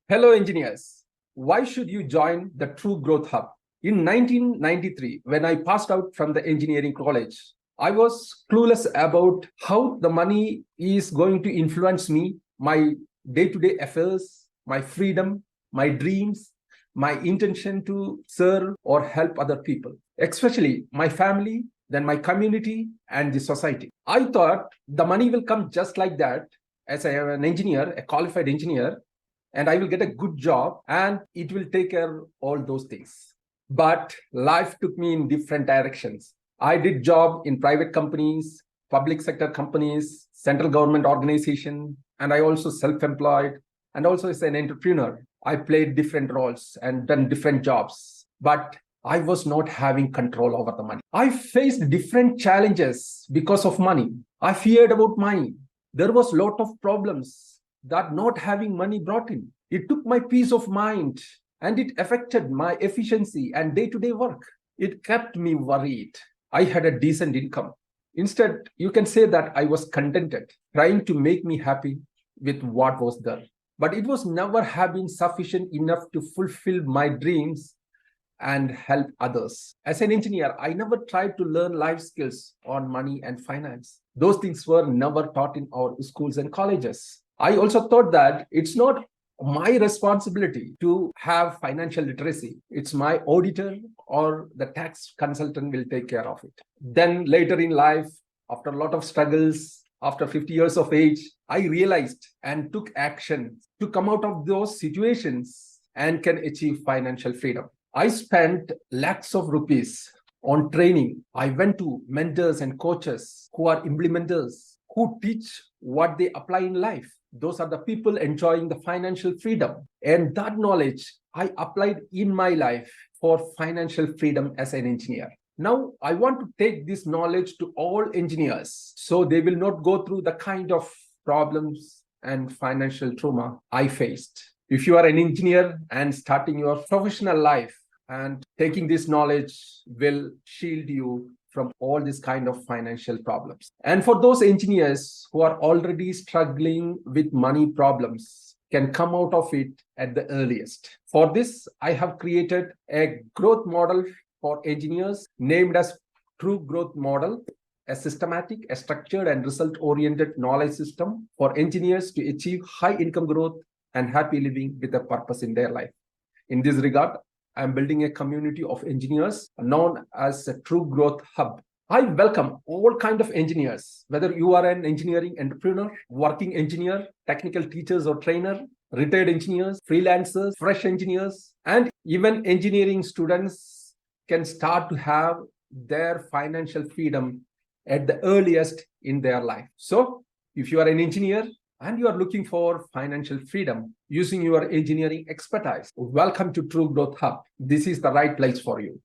Hello, engineers. Why should you join the True Growth Hub? In 1993, when I passed out from the engineering college, I was clueless about how the money is going to influence me, my day to day affairs, my freedom, my dreams, my intention to serve or help other people, especially my family, then my community, and the society. I thought the money will come just like that, as I am an engineer, a qualified engineer, and I will get a good job and it will take care of all those things. But life took me in different directions. I did job in private companies, public sector companies, central government organization, and I also self-employed and also as an entrepreneur. I played different roles and done different jobs, but I was not having control over the money. I faced different challenges because of money. I feared about money. There was a lot of problems that not having money brought in. It took my peace of mind and it affected my efficiency and day-to-day work. It kept me worried. I had a decent income. Instead, you can say that I was contented, trying to make me happy with what was there. But it was never have been sufficient enough to fulfill my dreams and help others. As an engineer, I never tried to learn life skills on money and finance. Those things were never taught in our schools and colleges. I also thought that it's not my responsibility to have financial literacy. It's my auditor or the tax consultant will take care of it. Then later in life, after a lot of struggles, after 50 years of age, I realized and took action to come out of those situations and can achieve financial freedom. I spent lakhs of rupees on training. I went to mentors and coaches who are implementers, who teach what they apply in life. Those are the people enjoying the financial freedom. And that knowledge I applied in my life for financial freedom as an engineer. Now, I want to take this knowledge to all engineers so they will not go through the kind of problems and financial trauma I faced. If you are an engineer and starting your professional life, and taking this knowledge will shield you from all this kind of financial problems. And for those engineers who are already struggling with money problems, can come out of it at the earliest. For this, I have created a growth model for engineers named as True Growth Model, a systematic, a structured and result-oriented knowledge system for engineers to achieve high income growth and happy living with a purpose in their life. In this regard, I'm building a community of engineers known as a True Growth Hub. I welcome all kinds of engineers, whether you are an engineering entrepreneur, working engineer, technical teachers or trainer, retired engineers, freelancers, fresh engineers, and even engineering students can start to have their financial freedom at the earliest in their life. So if you are an engineer, and you are looking for financial freedom using your engineering expertise, welcome to True Growth Hub. This is the right place for you.